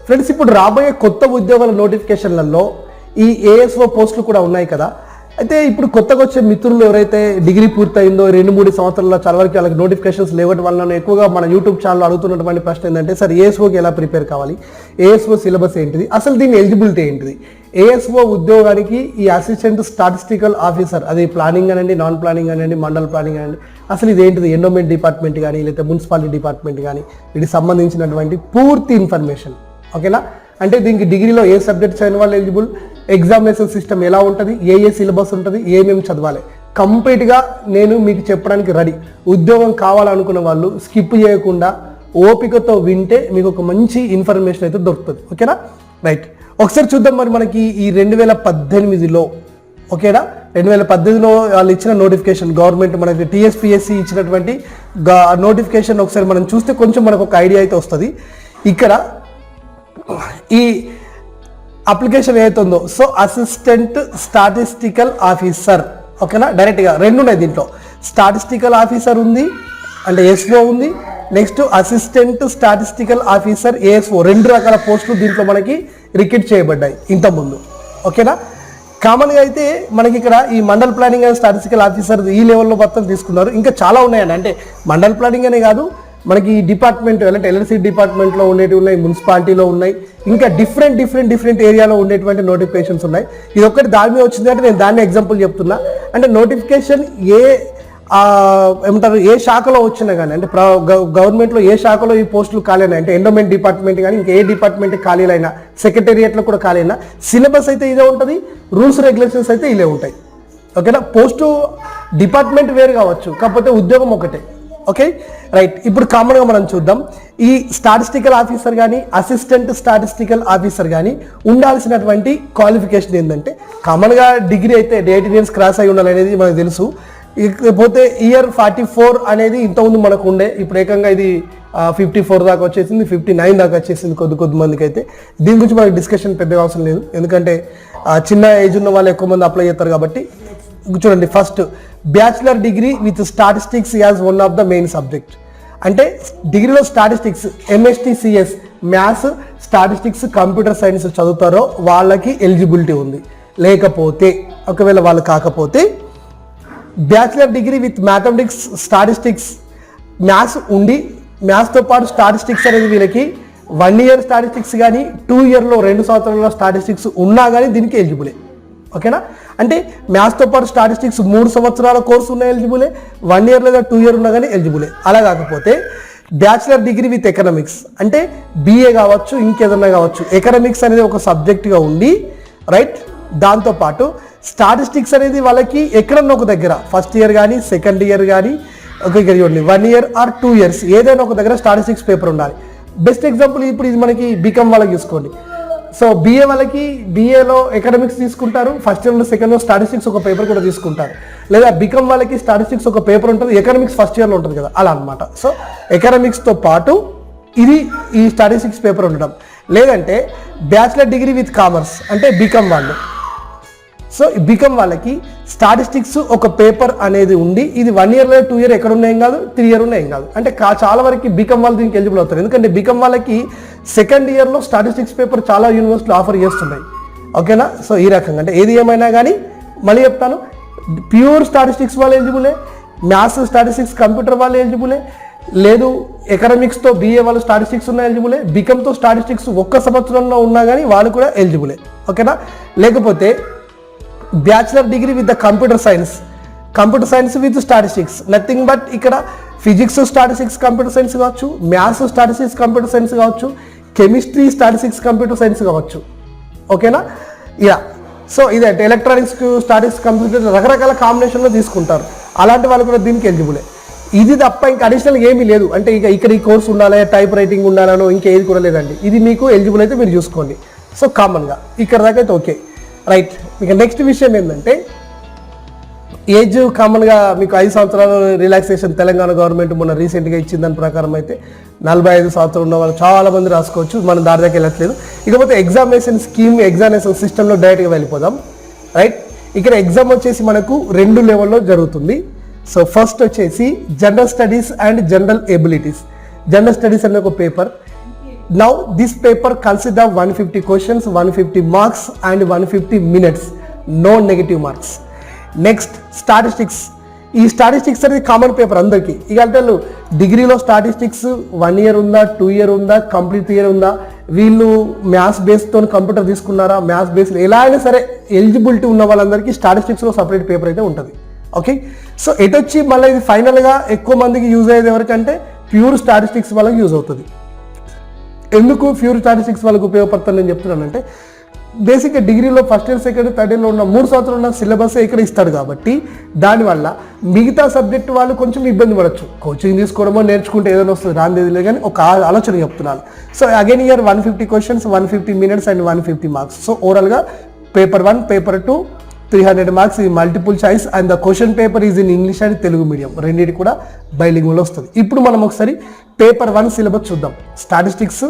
Friends, ఇప్పుడు రాబోయే కొత్త ఉద్యోగాల నోటిఫికేషన్లలో ఈ ఏఎస్ఓ పోస్టులు కూడా ఉన్నాయి కదా. అయితే ఇప్పుడు కొత్తగా వచ్చే మిత్రులు ఎవరైతే డిగ్రీ పూర్తయిందో 2-3 సంవత్సరాల చాలా వరకు వాళ్ళకి నోటిఫికేషన్స్ లేవడం వల్ల ఎక్కువగా మన యూట్యూబ్ ఛానల్ అడుగుతున్నటువంటి ప్రశ్న ఏంటంటే, సార్ ఏఎస్ఓకి ఎలా ప్రిపేర్ కావాలి, ఏఎస్ఓ సిలబస్ ఏంటిది, అసలు దీని ఎలిజిబిలిటీ ఏంటిది, ఏఎస్ఓ ఉద్యోగానికి ఈ అసిస్టెంట్ స్టాటిస్టికల్ ఆఫీసర్, అది ప్లానింగ్ అనండి, నాన్ ప్లానింగ్ అనండి, మండల్ ప్లానింగ్ అనండి, అసలు ఇది ఏంటిది, ఎండోమెంట్ డిపార్ట్మెంట్ కానీ లేకపోతే మున్సిపాలిటీ డిపార్ట్మెంట్ కానీ వీటికి సంబంధించినటువంటి పూర్తి ఇన్ఫర్మేషన్. ఓకేనా? అంటే దీనికి డిగ్రీలో ఏ సబ్జెక్ట్స్ అయిన వాళ్ళు ఎలిజిబుల్, ఎగ్జామినేషన్ సిస్టమ్ ఎలా ఉంటుంది, ఏ సిలబస్ ఉంటుంది, ఏమేమి చదవాలి, కంప్లీట్గా నేను మీకు చెప్పడానికి రెడీ. ఉద్యోగం కావాలనుకున్న వాళ్ళు స్కిప్ చేయకుండా ఓపికతో వింటే మీకు ఒక మంచి ఇన్ఫర్మేషన్ అయితే దొరుకుతుంది. ఓకేనా? రైట్, ఒకసారి చూద్దాం మరి మనకి ఈ 2018లో. ఓకేనా? 2018లో వాళ్ళు ఇచ్చిన నోటిఫికేషన్, గవర్నమెంట్ మనకి టీఎస్పీఎస్సీ ఇచ్చినటువంటి నోటిఫికేషన్ ఒకసారి మనం చూస్తే కొంచెం మనకు ఒక ఐడియా అయితే వస్తుంది. ఇక్కడ ఈ అప్లికేషన్ ఏదైతే ఉందో, సో అసిస్టెంట్ స్టాటిస్టికల్ ఆఫీసర్. ఓకేనా? డైరెక్ట్గా 2 ఉన్నాయి దీంట్లో, స్టాటిస్టికల్ ఆఫీసర్ ఉంది అంటే ఎస్ఓ ఉంది, next assistant statistical officer ASO, 2 రకాల పోస్టులు దీంట్లో మనకి రిక్రూట్ చేయబడ్డాయి ఇంతకుముందు. ఓకేనా? కామన్గా అయితే మనకి ఇక్కడ ఈ mandal planning and statistical officer ఈ లెవెల్లో మొత్తం తీసుకున్నారు. ఇంకా చాలా ఉన్నాయండి, అంటే మండల్ ప్లానింగ్ అనే కాదు, మనకి ఈ డిపార్ట్మెంట్ అంటే ఎల్ఎల్సీ డిపార్ట్మెంట్లో ఉండేవి ఉన్నాయి, మున్సిపాలిటీలో ఉన్నాయి, ఇంకా డిఫరెంట్ ఏరియాలో ఉండేటువంటి నోటిఫికేషన్స్ ఉన్నాయి. ఇది ఒక్కటి దాని మీద వచ్చింది అంటే నేను దాన్ని ఎగ్జాంపుల్ చెప్తున్నా. అంటే నోటిఫికేషన్ ఏమంటారు, ఏ శాఖలో వచ్చినా కానీ, అంటే గవర్నమెంట్లో ఏ శాఖలో ఈ పోస్టులు ఖాళీ అయినా, అంటే ఎండోమెంట్ డిపార్ట్మెంట్ కానీ ఇంకా ఏ డిపార్ట్మెంట్ ఖాళీలైనా, సెక్రటేరియట్లో కూడా ఖాళీ అయినా, సిలబస్ అయితే ఇదే ఉంటుంది, రూల్స్ రెగ్యులేషన్స్ అయితే ఇదే ఉంటాయి. ఓకేనా? పోస్టు డిపార్ట్మెంట్ వేరు కావచ్చు, కాకపోతే ఉద్యోగం ఒకటే. Okay, right. ఇప్పుడు కామన్గా మనం చూద్దాం, ఈ స్టాటిస్టికల్ ఆఫీసర్ కానీ అసిస్టెంట్ స్టాటిస్టికల్ ఆఫీసర్ కానీ ఉండాల్సినటువంటి క్వాలిఫికేషన్ ఏంటంటే, కామన్గా డిగ్రీ అయితే 18 years క్రాస్ అయి ఉండాలి అనేది మనకు తెలుసు. ఇకపోతే ఇయర్ 44 అనేది ఇంతకుముందు మనకు ఉండే, ఇప్పుడు ఏకంగా ఇది 54 దాకా వచ్చేసింది, 59 దాకా వచ్చేసింది కొద్ది మందికి అయితే. దీని గురించి మనకి డిస్కషన్ పెద్దగా అవసరం లేదు, ఎందుకంటే చిన్న ఏజ్ ఉన్న వాళ్ళు ఎక్కువ మంది అప్లై చేస్తారు కాబట్టి. చూడండి, first bachelor degree with statistics as one of the main subject. అంటే డిగ్రీలో statistics, MSTCS, maths, statistics, computer science చదువుతారో వాళ్ళకి ఎలిజిబిలిటీ ఉంది. లేకపోతే ఒకవేళ వాళ్ళు కాకపోతే bachelor degree with mathematics, statistics, maths ఉండి మ్యాథ్స్తో పాటు స్టాటిస్టిక్స్ అనేది వీళ్ళకి 1 year స్టాటిస్టిక్స్ కానీ 2 yearలో 2 సంవత్సరాల స్టాటిస్టిక్స్ ఉన్నా కానీ దీనికి ఎలిజిబులే. ఓకేనా? అంటే మ్యాథ్స్తో పాటు స్టాటిస్టిక్స్ 3 సంవత్సరాల కోర్సు ఉన్న ఎలిజిబులే, 1 year లేదా 2 year ఉన్నా కానీ ఎలిజిబులే. అలా కాకపోతే బ్యాచిలర్ డిగ్రీ విత్ ఎకనామిక్స్, అంటే బీఏ కావచ్చు ఇంకేదన్నా కావచ్చు, ఎకనామిక్స్ అనేది ఒక సబ్జెక్ట్గా ఉండి, రైట్, దాంతోపాటు స్టాటిస్టిక్స్ అనేది వాళ్ళకి ఎక్కడన్నా ఒక దగ్గర ఫస్ట్ ఇయర్ కానీ సెకండ్ ఇయర్ కానీ ఒక 1 year or 2 years ఏదైనా ఒక దగ్గర స్టాటిస్టిక్స్ పేపర్ ఉండాలి. బెస్ట్ ఎగ్జాంపుల్ ఇప్పుడు ఇది మనకి బీకామ్ వాళ్ళకి తీసుకోండి. సో బీఏ వాళ్ళకి బీఏలో ఎకనామిక్స్ తీసుకుంటారు, ఫస్ట్ ఇయర్లో సెకండ్ ఇయర్ స్టాటిస్టిక్స్ ఒక పేపర్ కూడా తీసుకుంటారు. లేదా బీకామ్ వాళ్ళకి స్టాటిస్టిక్స్ ఒక పేపర్ ఉంటుంది, ఎకనామిక్స్ ఫస్ట్ ఇయర్లో ఉంటుంది కదా, అలా అనమాట. సో ఎకనామిక్స్తో పాటు ఇది ఈ స్టాటిస్టిక్స్ పేపర్ ఉండడం. లేదంటే బ్యాచిలర్ డిగ్రీ విత్ కామర్స్ అంటే బీకామ్ వాళ్ళు. సో బీకామ్ వాళ్ళకి స్టాటిస్టిక్స్ ఒక పేపర్ అనేది ఉండి, ఇది 1 year లేదా 2 year ఎక్కడ ఉన్నాయేం కాదు, 3 year ఉన్నాయేం కాదు. అంటే చాలా వరకు బీకామ్ వాళ్ళు దీనికి ఎలిజిబుల్ అవుతారు, ఎందుకంటే బీకామ్ వాళ్ళకి సెకండ్ ఇయర్లో స్టాటిస్టిక్స్ పేపర్ చాలా యూనివర్సిటీలు ఆఫర్ చేస్తున్నాయి. ఓకేనా? సో ఈ రకంగా అంటే ఏది ఏమైనా కానీ మళ్ళీ చెప్తాను, ప్యూర్ స్టాటిస్టిక్స్ వాళ్ళు ఎలిజిబులే, మ్యాథ్స్ స్టాటిస్టిక్స్ కంప్యూటర్ వాళ్ళు ఎలిజిబులే, లేదు ఎకనామిక్స్తో బీఏ వాళ్ళు స్టాటిస్టిక్స్ ఉన్న ఎలిజిబులే, బీకామ్తో స్టాటిస్టిక్స్ 1 సంవత్సరంలో ఉన్నా కానీ వాళ్ళు కూడా ఎలిజిబులే. ఓకేనా? లేకపోతే bachelor degree with the computer science with statistics, nothing but ఇక్కడ ఫిజిక్స్ స్టాటిస్టిక్స్ కంప్యూటర్ సైన్స్ కావచ్చు, మ్యాథ్స్ స్టాటిస్టిక్స్ కంప్యూటర్ సైన్స్ కావచ్చు, కెమిస్ట్రీ స్టాటిస్టిక్స్ కంప్యూటర్ సైన్స్ కావచ్చు. ఓకేనా? యా. సో ఇదంటే ఎలక్ట్రానిక్స్ స్టాటిస్టిక్స్ కంప్యూటర్ రకరకాల కాంబినేషన్లో తీసుకుంటారు, అలాంటి వాళ్ళు కూడా దీనికి ఎలిజిబులే. ఇది తప్ప ఇంకా అడిషనల్ ఏమీ లేదు, అంటే ఇక్కడ ఈ కోర్స్ ఉండాలి, టైప్ రైటింగ్ ఉండాలనో ఇంకేది కూడా లేదండి. ఇది మీకు ఎలిజిబుల్ అయితే మీరు చూసుకోండి. సో కామన్గా ఇక్కడ దాకా అయితే ఓకే, రైట్. ఇక నెక్స్ట్ విషయం ఏంటంటే, ఏజ్ కామన్గా మీకు 5 సంవత్సరాలు రిలాక్సేషన్ తెలంగాణ గవర్నమెంట్ మొన్న రీసెంట్గా ఇచ్చిన దాని ప్రకారం అయితే 45 సంవత్సరాలు ఉన్న వాళ్ళు చాలా మంది రాసుకోవచ్చు, మనం దారి దాకా వెళ్ళట్లేదు. ఇకపోతే ఎగ్జామినేషన్ స్కీమ్, ఎగ్జామినేషన్ సిస్టంలో డైరెక్ట్గా వెళ్ళిపోదాం. రైట్, ఇక్కడ ఎగ్జామ్ వచ్చేసి మనకు 2 లెవెల్లో జరుగుతుంది. సో ఫస్ట్ వచ్చేసి general studies and general abilities. General studies అనే ఒక paper, Now this paper consists of 150 questions, 150 marks and 150 minutes. No negative marks. Next, statistics. ఈ స్టాటిస్టిక్స్ అనేది కామన్ పేపర్ అందరికీ. ఇక అంటే డిగ్రీలో స్టాటిస్టిక్స్ 1 year ఉందా, 2 year ఉందా, కంప్లీట్ ఇయర్ ఉందా, వీళ్ళు మ్యాథ్స్ బేస్తో కంప్యూటర్ తీసుకున్నారా, మ్యాథ్స్ బేస్ ఎలా అయినా సరే ఎలిజిబిలిటీ ఉన్న వాళ్ళందరికీ స్టాటిస్టిక్స్లో సపరేట్ పేపర్ అయితే ఉంటుంది. ఓకే, సో ఎటొచ్చి మళ్ళీ ఇది ఫైనల్గా ఎక్కువ మందికి యూజ్ అయ్యేది ఎవరికంటే ప్యూర్ స్టాటిస్టిక్స్ వాళ్ళకి యూజ్ అవుతుంది. ఎందుకు ప్యూర్ స్టాటిస్టిక్స్ వాళ్ళకి ఉపయోగపడుతుంది నేను చెప్తున్నానంటే, బేసిక్గా డిగ్రీలో ఫస్ట్ ఇయర్, సెకండ్, థర్డ్ ఇయర్లో ఉన్న 3 సంవత్సరాలు ఉన్న సిలబస్ ఇక్కడ ఇస్తాడు కాబట్టి దానివల్ల మిగతా సబ్జెక్ట్ వాళ్ళు కొంచెం ఇబ్బంది పడవచ్చు. కోచింగ్ తీసుకోవడమో నేర్చుకుంటే ఏదైనా వస్తుంది, రాందేది లేదు, కానీ ఒక ఆలోచన చెప్తున్నాను. So again year 150 questions, 150 minutes and 150 marks. So ఓవరాల్గా పేపర్ 1, పేపర్ 2 300 marks, ఈ multiple choice and the question paper is in English and Telugu medium, రెండింటి కూడా బైలింగ్వల్ వస్తుంది. ఇప్పుడు మనం ఒకసారి పేపర్ 1 సిలబస్ చూద్దాం. స్టాటిస్టిక్స్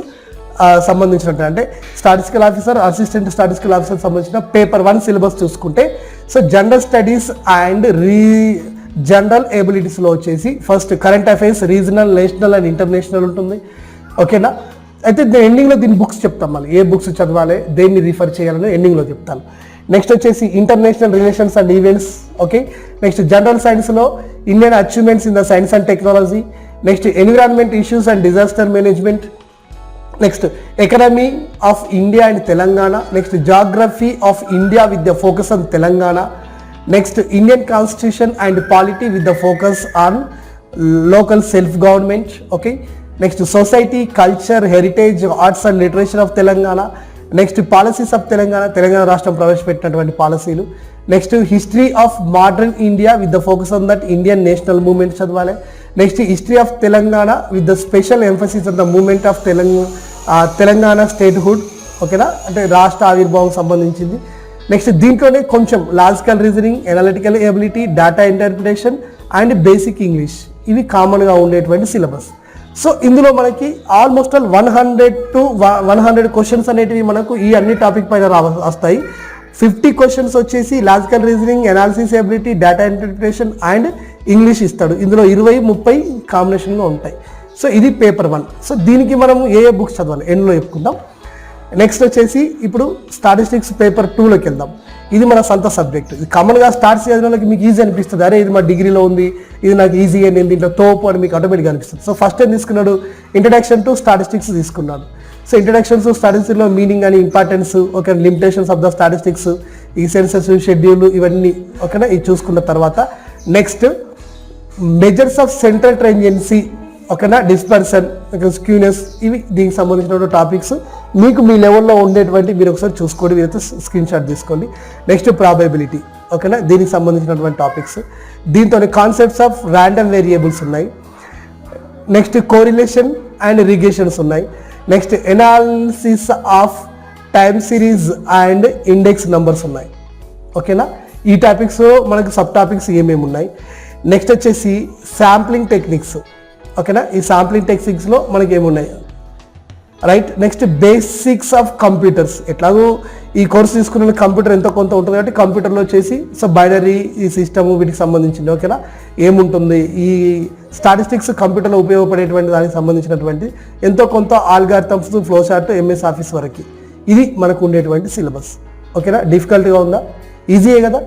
సంబంధించినట్టు అంటే statistical officer, assistant statistical officer సంబంధించిన పేపర్ 1 సిలబస్ చూసుకుంటే, so general studies and general ఎబిలిటీస్లో వచ్చేసి first current affairs, regional, national and international ఉంటుంది. ఓకేనా, అయితే ఎండింగ్లో దీని బుక్స్ చెప్తాం, మళ్ళీ ఏ బుక్స్ చదవాలి, దేన్ని రిఫర్ చేయాలని ఎండింగ్లో చెప్తాను. నెక్స్ట్ వచ్చేసి international relations and events. Okay, next general సైన్స్లో Indian achievements in the science and technology. Next environment issues and disaster management. Next economy of India and Telangana. Next geography of India with the focus on Telangana. Next Indian constitution and polity with the focus on local self government. Okay, next society, culture, heritage, arts and literature of Telangana. Next policies of Telangana, Telangana రాష్ట్రం ప్రవేశపెట్టినటువంటి పాలసీలు. Next history of modern India with the focus on that Indian national movement చదవాలి. Next history of Telangana with the special emphasis on the movement of Telangana statehood. ఓకేనా, అంటే రాష్ట్ర ఆవిర్భావం సంబంధించింది. Next దీంట్లోనే కొంచెం logical reasoning, analytical ability, data interpretation and basic English, ఇవి కామన్గా ఉండేటువంటి సిలబస్. సో ఇందులో మనకి ఆల్మోస్ట్ ఆల్ 100 to 100 క్వశ్చన్స్ అనేటివి మనకు ఈ అన్ని టాపిక్ పైన వస్తాయి. 50 క్వశ్చన్స్ వచ్చేసి logical reasoning, analysis ability, data interpretation and English ఇస్తాడు. ఇందులో 20-30 కాంబినేషన్గా ఉంటాయి. సో ఇది పేపర్ 1. సో దీనికి మనం ఏ బుక్స్ చదవాలి ఎండ్లో చెప్పుకుందాం. నెక్స్ట్ వచ్చేసి ఇప్పుడు స్టాటిస్టిక్స్ పేపర్ 2లోకి వెళ్దాం. ఇది మన సొంత సబ్జెక్ట్. ఇది కామన్గా స్టార్ట్స్ చదివిన మీకు ఈజీ అనిపిస్తుంది, అరే ఇది మా డిగ్రీలో ఉంది, ఇది నాకు ఈజీగా, నేను దీంట్లో తోపు అని మీకు ఆటోమేటిక్గా అనిపిస్తుంది. సో ఫస్ట్ ఏం తీసుకున్నాడు, ఇంట్రడక్షన్ టు స్టాటిస్టిక్స్ తీసుకున్నాడు. సో ఇంట్రడక్షన్ టు స్టాటిస్టిక్స్లో మీనింగ్ అని, importance, okay, limitations of the statistics, ఈ సెన్సెస్, షెడ్యూల్, ఇవన్నీ ఓకేనా, ఇది చూసుకున్న తర్వాత నెక్స్ట్ మెజర్స్ ఆఫ్ సెంట్రల్ ట్రెంజెన్సీ, ఓకేనా, డిస్పర్సన్, స్క్యూనెస్, ఇవి దీనికి సంబంధించిన టాపిక్స్ మీకు మీ లెవెల్లో ఉండేటువంటి మీరు ఒకసారి చూసుకోండి, మీరైతే స్క్రీన్ షాట్ తీసుకోండి. నెక్స్ట్ ప్రాబబిలిటీ, ఓకేనా, దీనికి సంబంధించినటువంటి టాపిక్స్. దీంతో కాన్సెప్ట్స్ ఆఫ్ ర్యాండమ్ వేరియబుల్స్ ఉన్నాయి. నెక్స్ట్ కోరిలేషన్ అండ్ రిగేషన్స్ ఉన్నాయి. Next analysis of time series and index numbers ఉన్నాయి. ఓకేనా, ఈ టాపిక్స్ మనకి సబ్ టాపిక్స్ ఏమేమి ఉన్నాయి. నెక్స్ట్ వచ్చేసి శాంప్లింగ్ టెక్నిక్స్. ఓకేనా, ఈ శాంప్లింగ్ టెక్నిక్స్లో మనకి ఏమున్నాయి, right. Next basics of computers. ఎట్లాగో ఈ కోర్స్ తీసుకున్న కంప్యూటర్ ఎంతో కొంత ఉంటుంది కాబట్టి కంప్యూటర్లో వచ్చేసి సో బైనరీ, ఈ సిస్టము, వీటికి సంబంధించింది. ఓకేనా, ఏముంటుంది ఈ స్టాటిస్టిక్స్ కంప్యూటర్లో ఉపయోగపడేటువంటి దానికి సంబంధించినటువంటి ఎంతో కొంత algorithms, flow chart, MS office వరకు, ఇది మనకు ఉండేటువంటి సిలబస్. ఓకేనా, డిఫికల్ట్గా ఉందా, ఈజీయే కదా.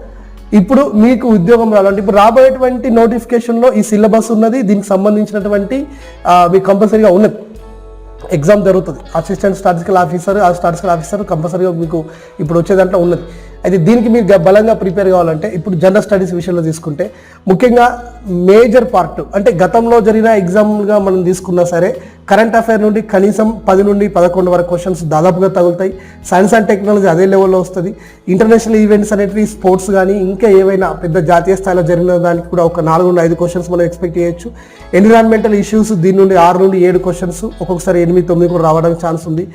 ఇప్పుడు మీకు ఉద్యోగం రావాలంటే ఇప్పుడు రాబోయేటువంటి నోటిఫికేషన్లో ఈ సిలబస్ ఉన్నది, దీనికి సంబంధించినటువంటి మీకు కంపల్సరీగా ఉన్నది. ఎగ్జామ్ జరుగుతుంది, అసిస్టెంట్ స్టాటిస్టికల్ ఆఫీసర్, ఆ స్టాటిస్టికల్ ఆఫీసర్ కంపల్సరీగా మీకు ఇప్పుడు వచ్చే దాంట్లో ఉన్నది. అయితే దీనికి మీరు బలంగా ప్రిపేర్ కావాలంటే ఇప్పుడు జనరల్ స్టడీస్ విషయంలో తీసుకుంటే ముఖ్యంగా మేజర్ పార్ట్ అంటే గతంలో జరిగిన ఎగ్జామ్గా మనం తీసుకున్నా సరే కరెంట్ అఫైర్ నుండి కనీసం 10 నుండి 11 వరకు క్వశ్చన్స్ దాదాపుగా తగులుతాయి. సైన్స్ అండ్ టెక్నాలజీ అదే లెవెల్లో వస్తుంది. ఇంటర్నేషనల్ ఈవెంట్స్ అనేవి స్పోర్ట్స్ కానీ ఇంకా ఏవైనా పెద్ద జాతీయ స్థాయిలో జరిగిన దానికి కూడా ఒక 4 నుండి 5 క్వశ్చన్స్ మనం ఎక్స్పెక్ట్ చేయొచ్చు. ఎన్విరాన్మెంటల్ ఇష్యూస్ దీని నుండి 6 నుండి 7 క్వశ్చన్స్, ఒక్కొక్కసారి 8, 9 కూడా రావడానికి ఛాన్స్ ఉంది.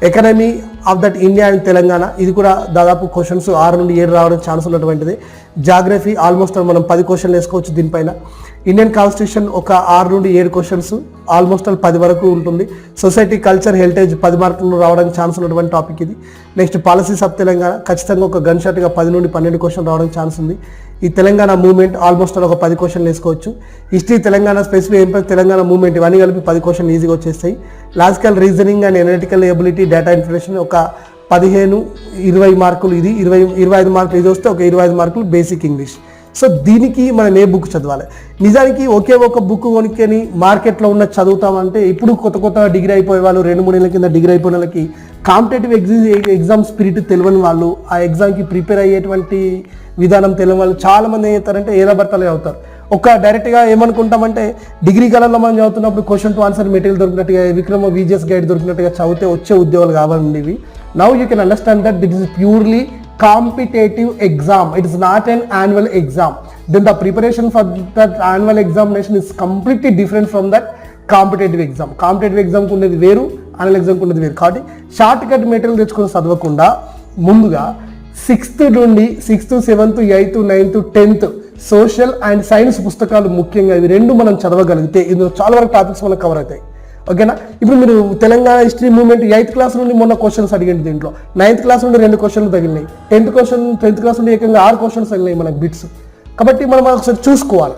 Economy of that India and Telangana ఇది కూడా దాదాపు క్వశ్చన్స్ 6 నుండి 7 రావడానికి ఛాన్స్ ఉన్నటువంటిది. జాగ్రఫీ ఆల్మోస్ట్ మనం 10 క్వశ్చన్లు వేసుకోవచ్చు దీనిపైన. ఇండియన్ కాన్స్టిట్యూషన్ ఒక 6 నుండి 7 క్వశ్చన్స్, ఆల్మోస్ట్ 10 వరకు ఉంటుంది. సొసైటీ, కల్చర్, హెరిటేజ్ 10 మార్కులు రావడానికి ఛాన్స్ ఉన్నటువంటి టాపిక్ ఇది. నెక్స్ట్ పాలసీస్ ఆఫ్ తెలంగాణ ఖచ్చితంగా ఒక గన్ షాట్గా 10 నుండి 12 క్వశ్చన్ రావడానికి ఛాన్స్ ఉంది. ఈ తెలంగాణ మూవ్మెంట్ ఆల్మోస్ట్ ఒక 10 క్వశ్చన్లు వేసుకోవచ్చు. History, Telangana specific empire, Telangana movement ఇవన్నీ కలిపి 10 క్వశ్చన్లు ఈజీగా వచ్చేస్తాయి. Logical reasoning and analytical ability, data information ఒక 15-20 మార్కులు ఇది, 25 మార్కులు ఇది వస్తే ఒక 25 మార్కులు బేసిక్ ఇంగ్లీష్. సో దీనికి మనం ఏ బుక్ చదవాలి? నిజానికి ఒకే ఒక బుక్ కొనుక్కొని మార్కెట్లో ఉన్న చదువుతామంటే ఇప్పుడు కొత్త డిగ్రీ అయిపోయే వాళ్ళు, 2-3 నెలల కింద డిగ్రీ అయిపోయిన వాళ్ళకి కాంపిటేటివ్ ఎగ్జామ్ స్పిరిట్ తెలియని వాళ్ళు, ఆ ఎగ్జామ్కి ప్రిపేర్ అయ్యేటువంటి విధానం తెలియని వాళ్ళు చాలామంది ఏం చేస్తారంటే ఏలబర్తలే అవుతారు. డైరెక్ట్గా ఏమనుకుంటామంటే డిగ్రీ కాలంలో మనం చదువుతున్నప్పుడు క్వశ్చన్ టు ఆన్సర్ మెటీరియల్ దొరికినట్టుగా, విక్రమ విజిఎస్ గైడ్ దొరికినట్టుగా చదివితే వచ్చే ఉద్యోగాలు కావాలండి ఇవి. Now you can understand that it is purely competitive exam. It is not an annual exam. Then the preparation for that annual examination is completely different from that competitive exam. Competitive exam కు ఉన్నది వేరు, annual exam కు ఉన్నది వేరు. కాబట్టి short cut material తెచ్చుకొని చదవకుండా ముందుగా 6th నుండి 6th, 7th, 8th, 9th, 10th social and science పుస్తకాలు ముఖ్యంగా ఇవి 2 మనం చదవగలిగితే ఇందులో చాలా వరకు టాపిక్స్ మనకు కవర్ అవుతాయి. ఓకేనా? ఇప్పుడు మీరు Telangana history movement 8th class నుండి మొన్న క్వశ్చన్స్ అడిగండి, దీంట్లో 9th క్లాస్ నుండి 2 క్వశ్చన్లు తగిలినాయి, 10th క్లాస్ నుండి ఏకంగా 6 క్వశ్చన్స్ తగిలినాయి మనకు బిట్స్. కాబట్టి మనం ఒకసారి చూసుకోవాలి.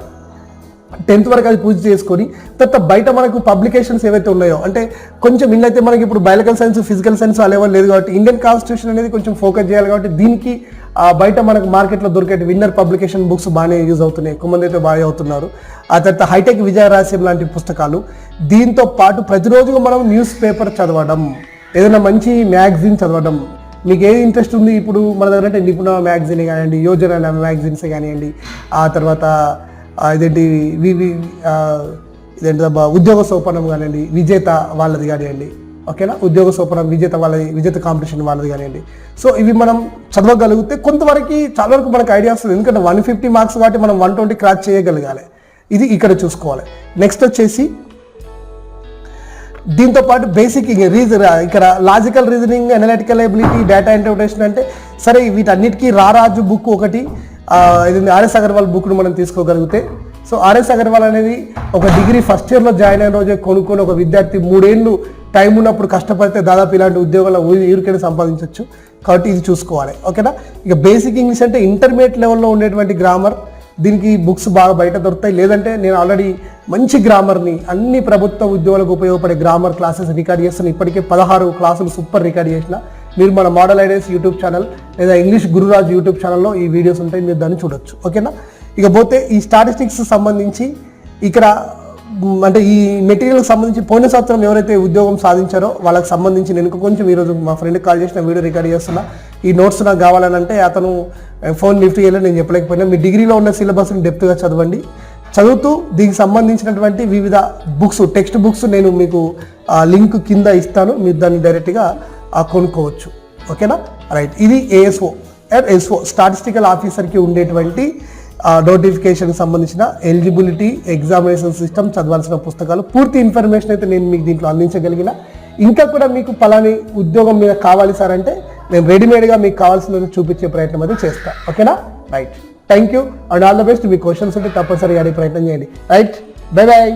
10th వరకు అది పూజ చేసుకొని తర్వాత బయట మనకు పబ్లికేషన్స్ ఏవైతే ఉన్నాయో, అంటే కొంచెం ఇన్నైతే మనకి ఇప్పుడు బయాలజికల్ సైన్స్, ఫిజికల్ సైన్స్ ఆ లెవెల్ లేదు కాబట్టి ఇండియన్ కాన్స్టిట్యూషన్ అనేది కొంచెం ఫోకస్ చేయాలి. కాబట్టి దీనికి బయట మనకు మార్కెట్లో దొరికే విన్నర్ పబ్లికేషన్ బుక్స్ బాగానే యూజ్ అవుతున్నాయి, ఎక్కువ మంది అయితే బాగా అవుతున్నారు. ఆ తర్వాత హైటెక్ విజయ రహస్యం లాంటి పుస్తకాలు. దీంతో పాటు ప్రతిరోజు మనం న్యూస్ పేపర్ చదవడం, ఏదైనా మంచి మ్యాగజైన్ చదవడం. మీకు ఏది ఇంట్రెస్ట్ ఉంది ఇప్పుడు మన దగ్గర అంటే నిపుణ మ్యాగజైన్ కానివ్వండి, యోజన మ్యాగజైన్స్ కానివ్వండి, ఆ తర్వాత ఇదేంటి ఉద్యోగ సోపానం కానివ్వండి, విజేత వాళ్ళది కానివ్వండి. ఓకేనా? ఉద్యోగ సోపానం విజేత వాళ్ళది, విజేత కాంపిటీషన్ వాళ్ళది కానివ్వండి. సో ఇవి మనం చదవగలిగితే కొంతవరకు చాలా వరకు మనకు ఐడియా వస్తుంది. ఎందుకంటే 150 మార్క్స్ కాబట్టి మనం 120 క్రాచ్ చేయగలగాలి. ఇది ఇక్కడ చూసుకోవాలి. నెక్స్ట్ వచ్చేసి దీంతో పాటు బేసిక్ ఇక్కడ logical reasoning, analytical ability, data interpretation అంటే సరే వీటన్నిటికీ రారాజు బుక్ ఒకటి, ఇది ఆర్ఎస్ అగర్వాల్ బుక్ను మనం తీసుకోగలిగితే. సో ఆర్ఎస్ అగర్వాల్ అనేది ఒక డిగ్రీ ఫస్ట్ ఇయర్లో జాయిన్ అయిన రోజే కొనుక్కొని ఒక విద్యార్థి 3 ఏళ్ళు టైం ఉన్నప్పుడు కష్టపడితే దాదాపు ఇలాంటి ఉద్యోగాల ఊరికైనా సంపాదించవచ్చు. కాబట్టి ఇది చూసుకోవాలి. ఓకేనా? ఇక బేసిక్ ఇంగ్లీష్ అంటే ఇంటర్మీడియట్ లెవెల్లో ఉండేటువంటి గ్రామర్, దీనికి బుక్స్ బాగా బయట దొరుకుతాయి. లేదంటే నేను ఆల్రెడీ మంచి గ్రామర్ని, అన్ని ప్రభుత్వ ఉద్యోగాలకు ఉపయోగపడే గ్రామర్ క్లాసెస్ రికార్డ్ చేస్తాను. ఇప్పటికే 16 క్లాసులు సూపర్ రికార్డ్ చేసిన. మీరు మన మోడల్ ఐడియాస్ యూట్యూబ్ ఛానల్ లేదా ఇంగ్లీష్ గురురాజ్ యూట్యూబ్ ఛానల్లో ఈ వీడియోస్ ఉంటాయి, మీరు దాన్ని చూడొచ్చు. ఓకేనా? ఇక పోతే ఈ స్టాటిస్టిక్స్ సంబంధించి ఇక్కడ అంటే ఈ మెటీరియల్కి సంబంధించి పోయిన సంవత్సరం ఎవరైతే ఉద్యోగం సాధించారో వాళ్ళకి సంబంధించి నేను కొంచెం ఈరోజు మా ఫ్రెండ్కి కాల్ చేసిన వీడియో రికార్డ్ చేస్తున్నా. ఈ నోట్స్ నాకు కావాలని అంటే అతను ఫోన్ లిఫ్ట్ చేయలేదు, నేను చెప్పలేకపోయినా. మీ డిగ్రీలో ఉన్న సిలబస్ని డెప్త్గా చదవండి. చదువుతూ దీనికి సంబంధించినటువంటి వివిధ బుక్స్, టెక్స్ట్ బుక్స్ నేను మీకు లింక్ కింద ఇస్తాను, మీరు దాన్ని డైరెక్ట్గా కొనుక్కోవచ్చు. ఓకేనా? రైట్. ఇది ఎస్ఓ స్టాటిస్టికల్ ఆఫీసర్కి ఉండేటువంటి నోటిఫికేషన్కి సంబంధించిన ఎలిజిబిలిటీ, ఎగ్జామినేషన్ సిస్టమ్, చదవాల్సిన పుస్తకాలు, పూర్తి ఇన్ఫర్మేషన్ అయితే నేను మీకు దీంట్లో అందించగలిగిన. ఇంకా కూడా మీకు పలాని ఉద్యోగం మీద కావాలి సార్ అంటే నేను రెడీమేడ్గా మీకు కావాల్సిన చూపించే ప్రయత్నం అయితే చేస్తాను. ఓకేనా? Right. Thank you and all the best. మీ క్వశ్చన్స్ ఉంటే తప్పనిసరిగా అడిగే ప్రయత్నం చేయండి. రైట్. Bye bye.